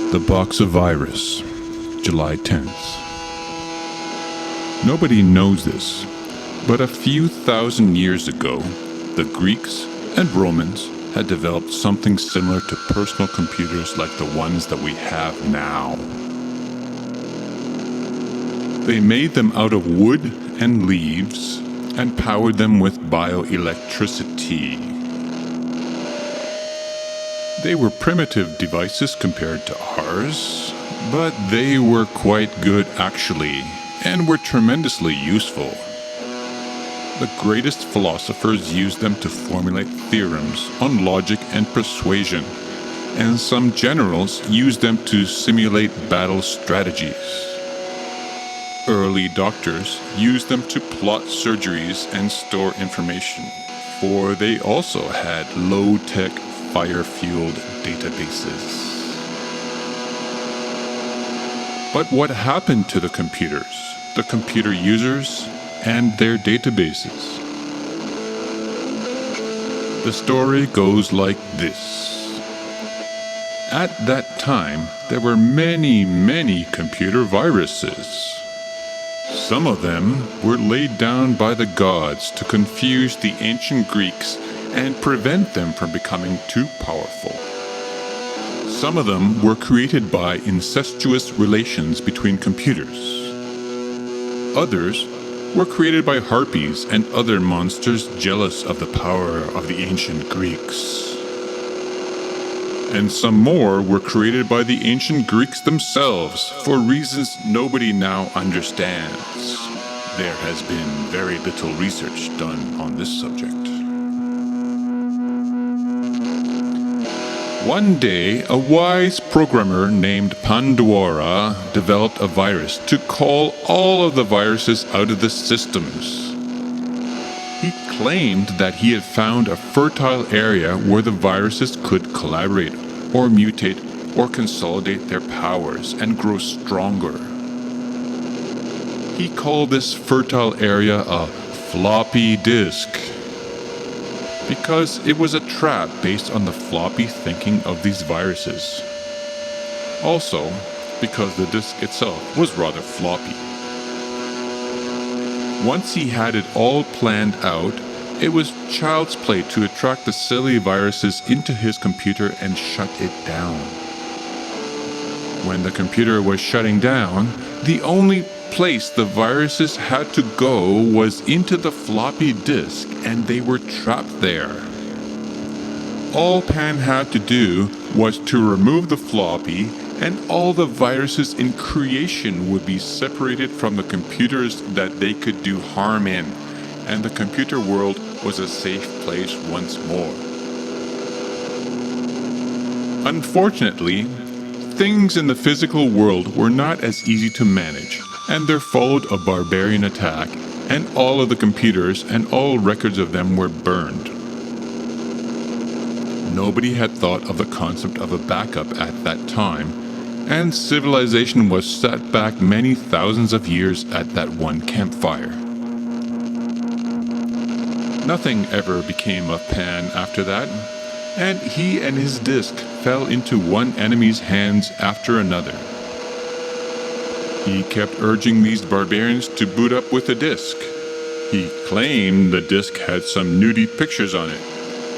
The Box of Virus, July 10th. Nobody knows this, but a few thousand years ago, the Greeks and Romans had developed something similar to personal computers like the ones that we have now. They made them out of wood and leaves and powered them with bioelectricity. They were primitive devices compared to ours, but they were quite good actually, and were tremendously useful. The greatest philosophers used them to formulate theorems on logic and persuasion, and some generals used them to simulate battle strategies. Early doctors used them to plot surgeries and store information, for they also had low-tech fire-fueled databases. But what happened to the computers, the computer users, and their databases? The story goes like this. At that time, there were many computer viruses. Some of them were laid down by the gods to confuse the ancient Greeks and prevent them from becoming too powerful. Some of them were created by incestuous relations between computers. Others were created by harpies and other monsters jealous of the power of the ancient Greeks. And some more were created by the ancient Greeks themselves for reasons nobody now understands. There has been very little research done on this subject. One day, a wise programmer named Pandora developed a virus to call all of the viruses out of the systems. He claimed that he had found a fertile area where the viruses could collaborate, or mutate, or consolidate their powers and grow stronger. He called this fertile area a floppy disk, because it was a trap based on the floppy thinking of these viruses. Also, because the disk itself was rather floppy. Once he had it all planned out, it was child's play to attract the silly viruses into his computer and shut it down. When the computer was shutting down, the only place the viruses had to go was into the floppy disk, and they were trapped there. All Pan had to do was to remove the floppy, and all the viruses in creation would be separated from the computers that they could do harm in, and the computer world was a safe place once more. Unfortunately, things in the physical world were not as easy to manage, and there followed a barbarian attack, and all of the computers and all records of them were burned. Nobody had thought of the concept of a backup at that time, and civilization was set back many thousands of years at that one campfire. Nothing ever became of Pan after that, and he and his disk fell into one enemy's hands after another. He kept urging these barbarians to boot up with the disk. He claimed the disk had some nudie pictures on it,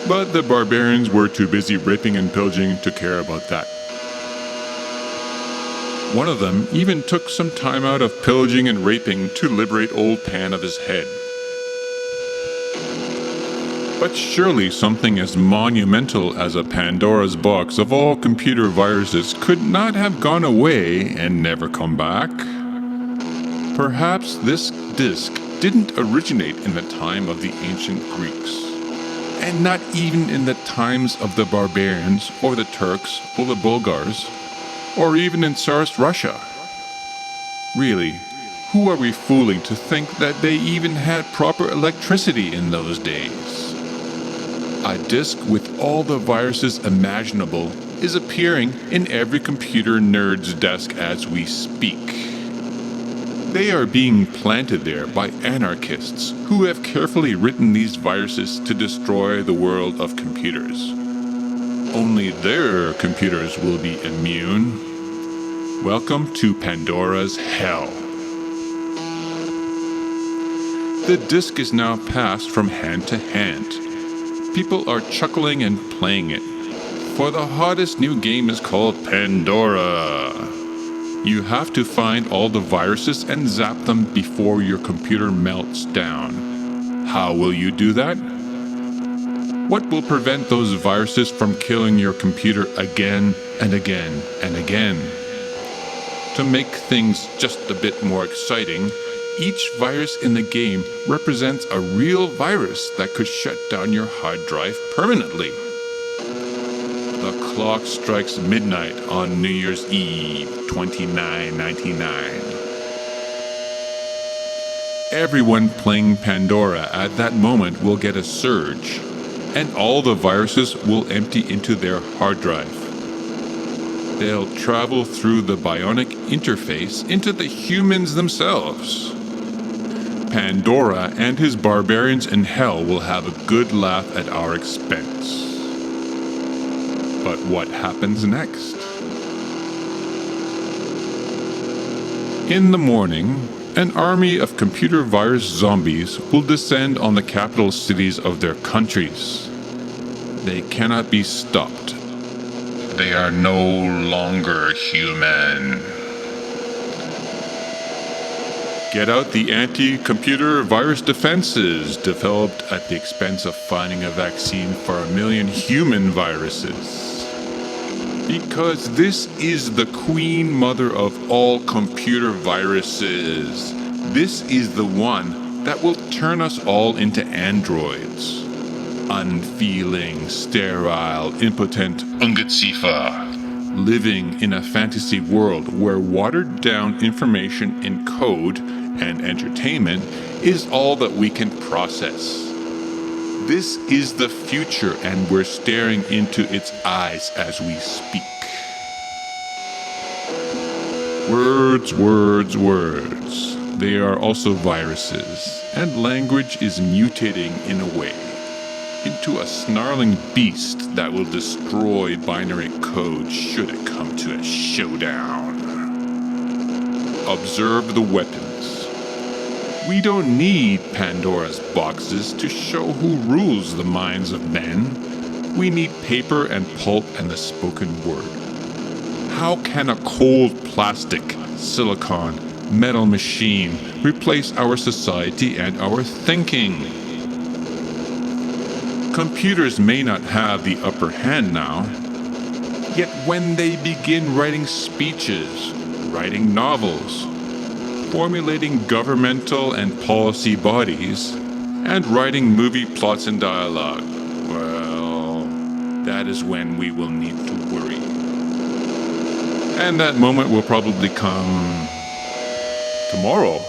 but the barbarians were too busy raping and pillaging to care about that. One of them even took some time out of pillaging and raping to liberate old Pan of his head. But surely something as monumental as a Pandora's box of all computer viruses could not have gone away and never come back. Perhaps this disk didn't originate in the time of the ancient Greeks, and not even in the times of the barbarians or the Turks or the Bulgars, or even in Tsarist Russia. Really, who are we fooling to think that they even had proper electricity in those days? A disk with all the viruses imaginable is appearing in every computer nerd's desk as we speak. They are being planted there by anarchists who have carefully written these viruses to destroy the world of computers. Only their computers will be immune. Welcome to Pandora's Hell. The disc is now passed from hand to hand. People are chuckling and playing it, for the hottest new game is called Pandora. You have to find all the viruses and zap them before your computer melts down. How will you do that? What will prevent those viruses from killing your computer again and again and again? To make things just a bit more exciting, each virus in the game represents a real virus that could shut down your hard drive permanently. The clock strikes midnight on New Year's Eve, 2999. Everyone playing Pandora at that moment will get a surge, and all the viruses will empty into their hard drive. They'll travel through the bionic interface into the humans themselves. Pandora and his barbarians in hell will have a good laugh at our expense. But what happens next? In the morning, an army of computer virus zombies will descend on the capital cities of their countries. They cannot be stopped. They are no longer human. Get out the anti-computer virus defenses developed at the expense of finding a vaccine for 1 million human viruses. Because this is the queen mother of all computer viruses. This is the one that will turn us all into androids. Unfeeling, sterile, impotent Ungeziefer, living in a fantasy world where watered-down information in code and entertainment is all that we can process. This is the future, and we're staring into its eyes as we speak. Words, words, words. They are also viruses, and language is mutating in a way into a snarling beast that will destroy binary code should it come to a showdown. Observe the weapons. We don't need Pandora's boxes to show who rules the minds of men. We need paper and pulp and the spoken word. How can a cold plastic, silicon, metal machine replace our society and our thinking? Computers may not have the upper hand now, yet when they begin writing speeches, writing novels, formulating governmental and policy bodies, and writing movie plots and dialogue, well, that is when we will need to worry. And that moment will probably come tomorrow.